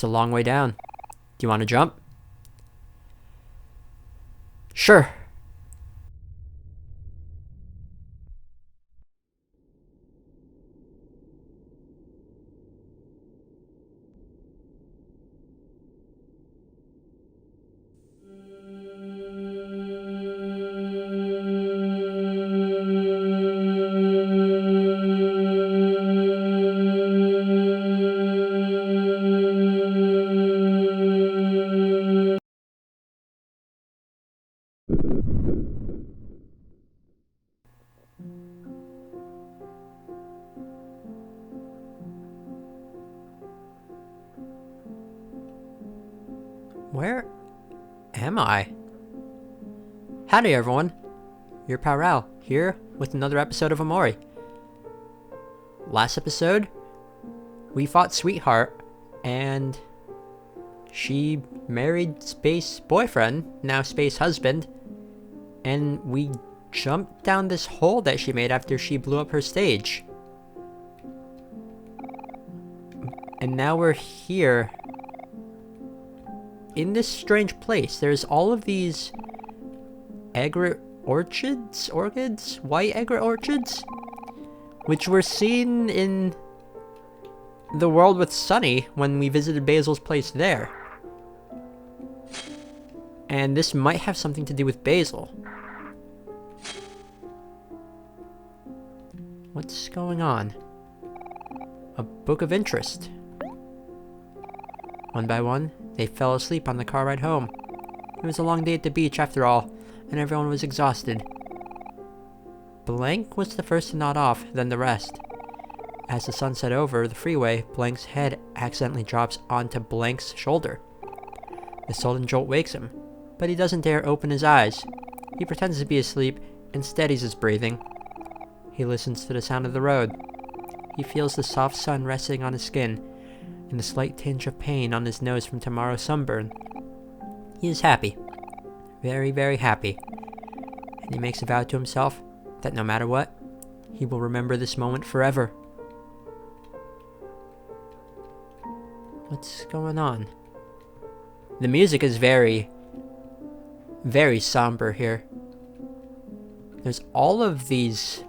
It's a long way down. Do you want to jump? Sure. Where am I? Howdy everyone, your pal Rao here with another episode of Omori. Last episode, we fought Sweetheart and she married Space Boyfriend, now Space Husband, and we jumped down this hole that she made after she blew up her stage. And now we're here in this strange place. There's all of these egret orchids, white egret orchids, which were seen in the world with Sunny when we visited Basil's place there. And this might have something to do with Basil. What's going on? A book of interest. One by one, they fell asleep on the car ride home. It was a long day at the beach after all, and everyone was exhausted. Blank was the first to nod off, then the rest. As the sun set over the freeway, Blank's head accidentally drops onto Blank's shoulder. The sudden jolt wakes him, but he doesn't dare open his eyes. He pretends to be asleep and steadies his breathing. He listens to the sound of the road. He feels the soft sun resting on his skin, and the slight tinge of pain on his nose from tomorrow's sunburn. He is happy. Very, very happy. And he makes a vow to himself that no matter what, he will remember this moment forever. What's going on? The music is very, very somber here. There's all of these...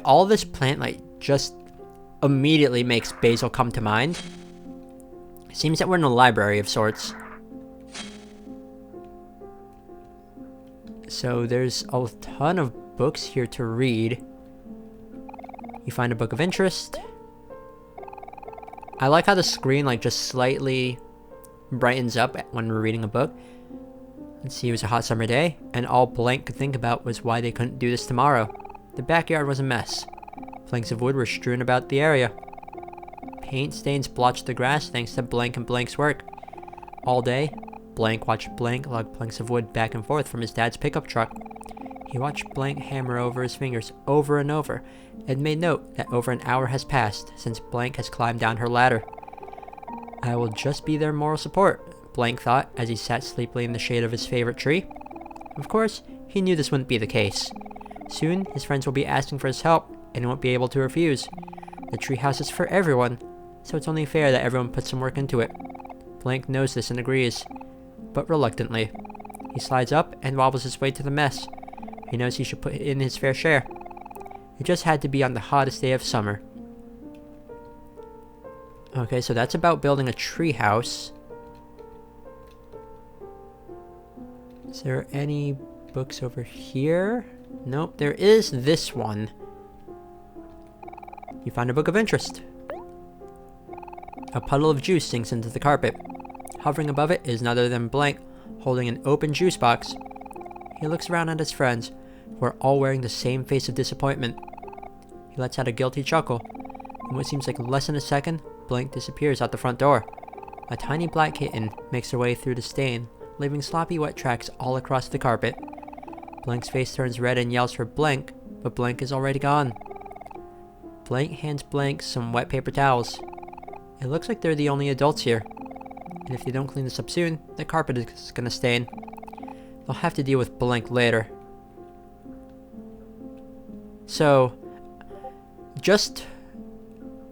all this plant just immediately makes Basil come to mind. It seems that we're in a library of sorts. So there's a ton of books here to read. You find a book of interest. I like how the screen just slightly brightens up when we're reading a book. Let's see, it was a hot summer day, and all Blank could think about was why they couldn't do this tomorrow. The backyard was a mess. Planks of wood were strewn about the area. Paint stains blotched the grass thanks to Blank and Blank's work. All day, Blank watched Blank lug planks of wood back and forth from his dad's pickup truck. He watched Blank hammer over his fingers over and over, and made note that over an hour has passed since Blank has climbed down her ladder. I will just be their moral support, Blank thought as he sat sleepily in the shade of his favorite tree. Of course, he knew this wouldn't be the case. Soon, his friends will be asking for his help, and he won't be able to refuse. The treehouse is for everyone, so it's only fair that everyone puts some work into it. Blank knows this and agrees, but reluctantly. He slides up and wobbles his way to the mess. He knows he should put in his fair share. It just had to be on the hottest day of summer. Okay, so that's about building a treehouse. Is there any books over here? Nope, there is this one. You find a book of interest. A puddle of juice sinks into the carpet. Hovering above it is none other than Blank, holding an open juice box. He looks around at his friends, who are all wearing the same face of disappointment. He lets out a guilty chuckle. In what seems like less than a second, Blank disappears out the front door. A tiny black kitten makes her way through the stain, leaving sloppy wet tracks all across the carpet. Blank's face turns red and yells for Blank, but Blank is already gone. Blank hands Blank some wet paper towels. It looks like they're the only adults here, and if they don't clean this up soon, the carpet is gonna stain. They'll have to deal with Blank later. So, just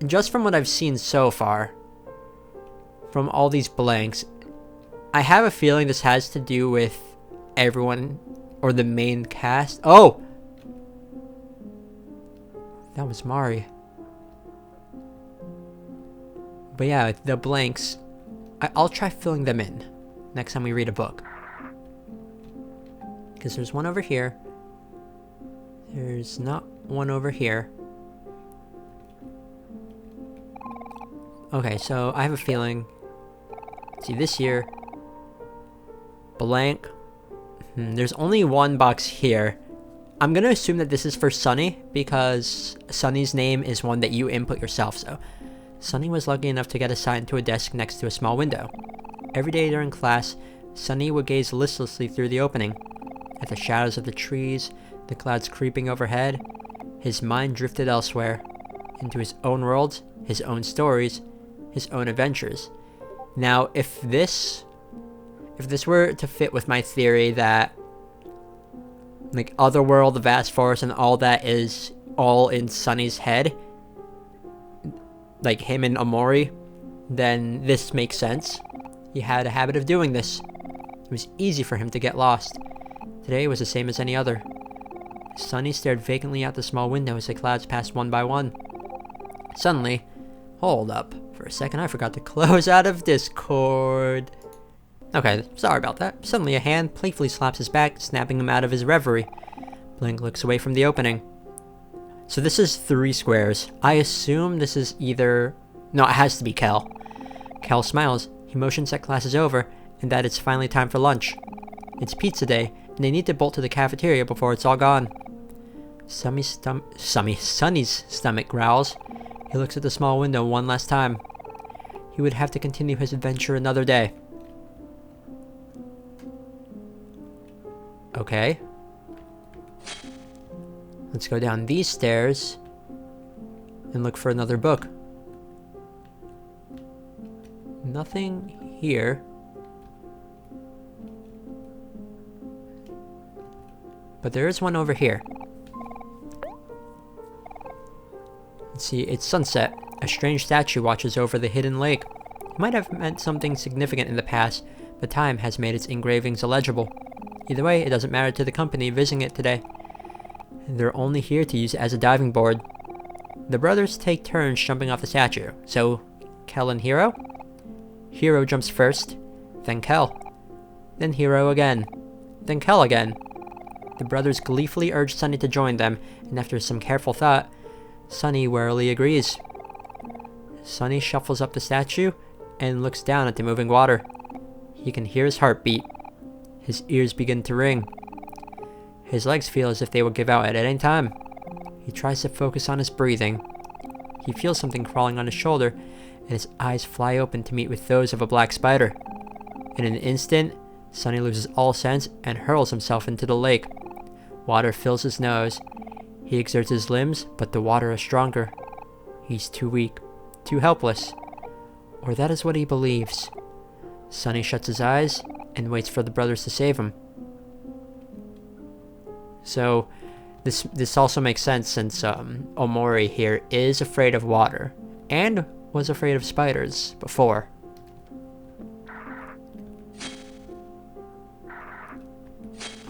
from what I've seen so far, from all these blanks, I have a feeling this has to do with everyone or the main cast. Oh! That was Mari. But yeah, the blanks, I'll try filling them in next time we read a book. Because there's one over here. There's not one over here. Okay, so I have a feeling. See, this year, blank. There's only one box here. I'm gonna assume that this is for Sunny because Sunny's name is one that you input yourself. So, Sunny was lucky enough to get assigned to a desk next to a small window. Every day during class, Sunny would gaze listlessly through the opening. At the shadows of the trees, the clouds creeping overhead, his mind drifted elsewhere, into his own worlds, his own stories, his own adventures. Now, if this were to fit with my theory that like Otherworld, the Vast Forest, and all that is all in Sunny's head, like him and Omori, then this makes sense. He had a habit of doing this. It was easy for him to get lost. Today was the same as any other. Sunny stared vacantly out the small window as the clouds passed one by one. Suddenly, hold up. For a second, I forgot to close out of Discord. Okay, sorry about that. Suddenly, a hand playfully slaps his back, snapping him out of his reverie. Blink looks away from the opening. So this is 3 squares. I assume this is either... No, it has to be Kel. Kel smiles. He motions that class is over, and that it's finally time for lunch. It's pizza day, and they need to bolt to the cafeteria before it's all gone. Sunny's stomach growls. He looks at the small window one last time. He would have to continue his adventure another day. Okay. Let's go down these stairs and look for another book. Nothing here. But there is one over here. Let's see, it's sunset. A strange statue watches over the hidden lake. It might have meant something significant in the past, but time has made its engravings illegible. Either way, it doesn't matter to the company visiting it today. They're only here to use it as a diving board. The brothers take turns jumping off the statue. So, Kel and Hiro? Hiro jumps first, then Kel. Then Hiro again. Then Kel again. The brothers gleefully urge Sunny to join them, and after some careful thought, Sunny warily agrees. Sunny shuffles up the statue and looks down at the moving water. He can hear his heartbeat. His ears begin to ring. His legs feel as if they would give out at any time. He tries to focus on his breathing. He feels something crawling on his shoulder, and his eyes fly open to meet with those of a black spider. In an instant, Sunny loses all sense and hurls himself into the lake. Water fills his nose. He exerts his limbs, but the water is stronger. He's too weak, too helpless. Or that is what he believes. Sunny shuts his eyes and waits for the brothers to save him. So, this also makes sense since Omori here is afraid of water and was afraid of spiders before.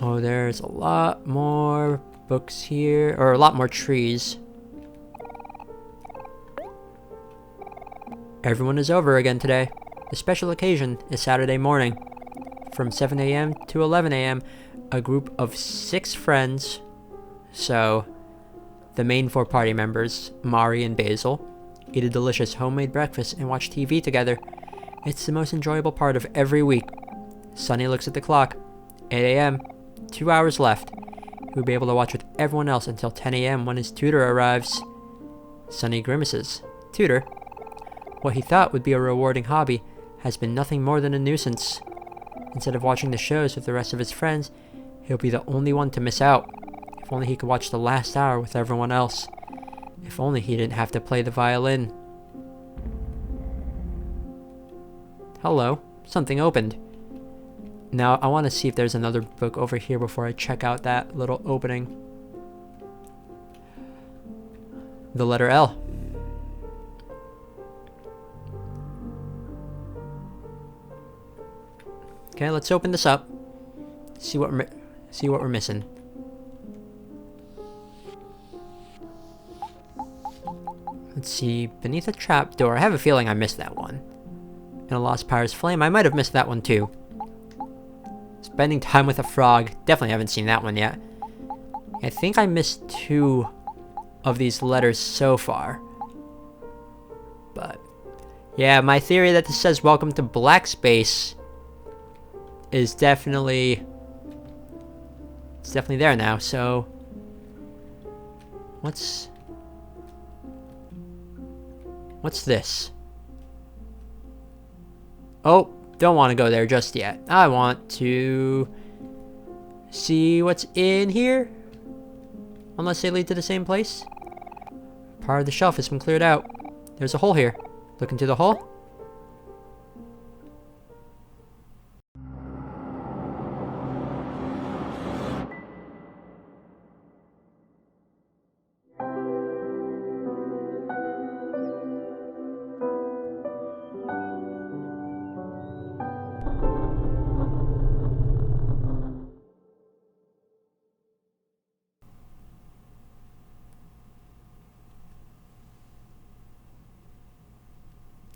Oh, there's a lot more books here, or a lot more trees. Everyone is over again today. The special occasion is Saturday morning. From 7 a.m. to 11 a.m., a group of 6 friends, so the main 4 party members, Mari and Basil, eat a delicious homemade breakfast and watch TV together. It's the most enjoyable part of every week. Sunny looks at the clock. 8 a.m. 2 hours left. He will be able to watch with everyone else until 10 a.m. when his tutor arrives. Sunny grimaces. Tutor? What he thought would be a rewarding hobby has been nothing more than a nuisance. Instead of watching the shows with the rest of his friends, he'll be the only one to miss out. If only he could watch the last hour with everyone else. If only he didn't have to play the violin. Hello. Something opened. Now, I want to see if there's another book over here before I check out that little opening. The letter L. Okay, let's open this up. See what we're missing. Let's see, beneath a trapdoor. I have a feeling I missed that one. In a Lost Pirate's Flame, I might have missed that one too. Spending time with a frog. Definitely haven't seen that one yet. I think I missed 2 of these letters so far. But yeah, my theory that this says welcome to Black Space is definitely there now. So what's this? Oh, don't want to go there just yet. I want to see what's in here. Unless they lead to the same place. Part of the shelf has been cleared out. There's a hole here. Look into the hole.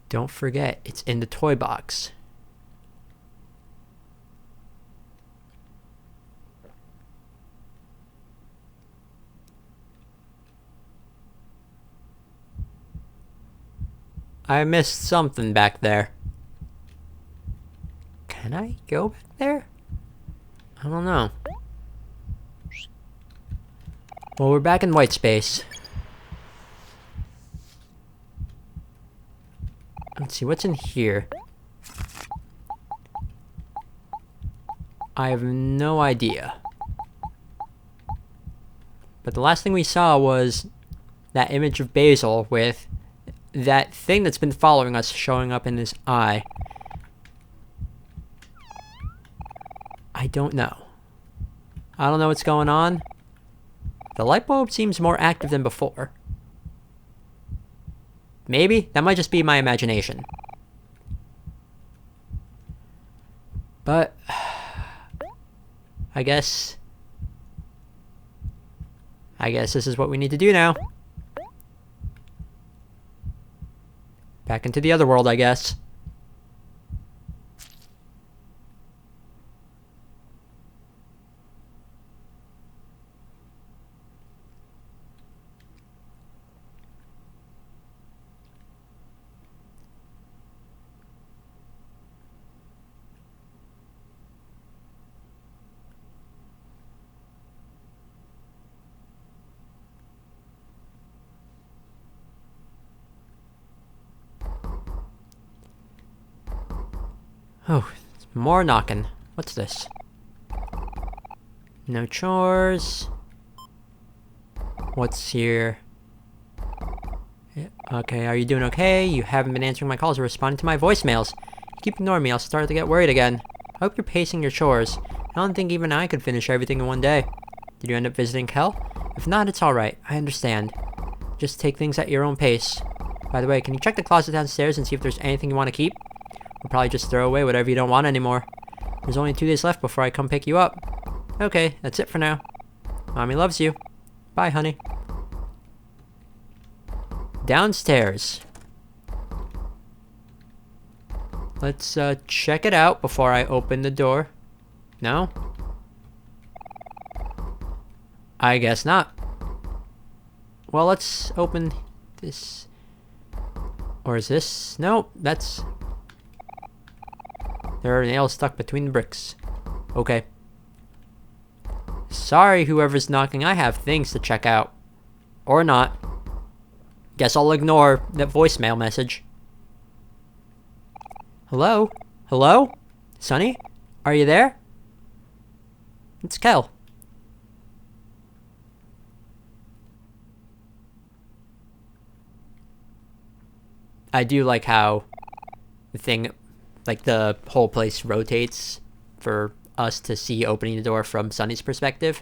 Don't forget, it's in the toy box. I missed something back there. Can I go back there? I don't know. Well, we're back in white space. Let's see, what's in here? I have no idea. But the last thing we saw was that image of Basil with that thing that's been following us showing up in his eye. I don't know. I don't know what's going on. The light bulb seems more active than before. Maybe? That might just be my imagination. But I guess this is what we need to do now. Back into the other world, I guess. Oh, more knocking. What's this? No chores. What's here? Okay, are you doing okay? You haven't been answering my calls or responding to my voicemails. You keep ignoring me, I'll start to get worried again. I hope you're pacing your chores. I don't think even I could finish everything in one day. Did you end up visiting Kel? If not, it's alright. I understand. Just take things at your own pace. By the way, can you check the closet downstairs and see if there's anything you want to keep? We'll probably just throw away whatever you don't want anymore. There's only 2 days left before I come pick you up. Okay, that's it for now. Mommy loves you. Bye, honey. Downstairs. Let's check it out before I open the door. No? I guess not. Well, let's open this. Or is this? No, that's... There are nails stuck between the bricks. Okay. Sorry, whoever's knocking. I have things to check out. Or not. Guess I'll ignore that voicemail message. Hello? Hello? Sonny? Are you there? It's Kel. I do like how the thing... Like, the whole place rotates for us to see opening the door from Sonny's perspective.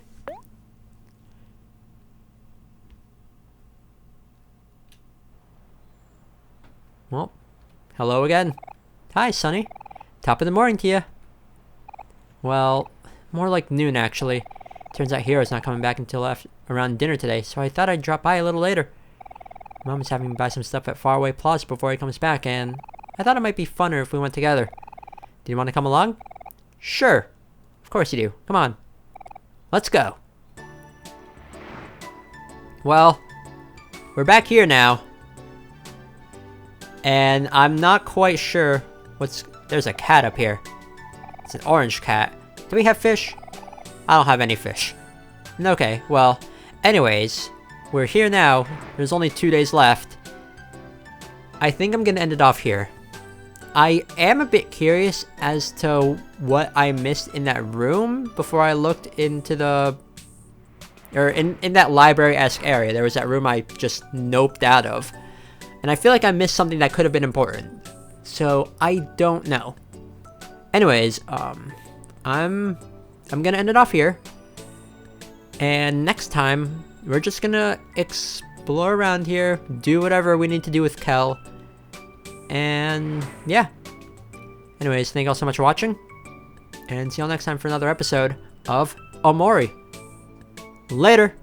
Well, hello again. Hi, Sonny. Top of the morning to you. Well, more like noon, actually. Turns out Hero's not coming back until around dinner today, so I thought I'd drop by a little later. Mom is having me buy some stuff at Faraway Plaza before he comes back, and I thought it might be funner if we went together. Do you want to come along? Sure. Of course you do. Come on. Let's go. Well, we're back here now. And I'm not quite sure what's... There's a cat up here. It's an orange cat. Do we have fish? I don't have any fish. Okay, well, anyways, we're here now. There's only 2 days left. I think I'm gonna end it off here. I am a bit curious as to what I missed in that room before I looked into the... Or in that library-esque area. There was that room I just noped out of. And I feel like I missed something that could have been important. So, I don't know. Anyways, I'm gonna end it off here. And next time, we're just gonna explore around here, do whatever we need to do with Kel. And yeah. Anyways, thank you all so much for watching. And see you all next time for another episode of Omori. Later!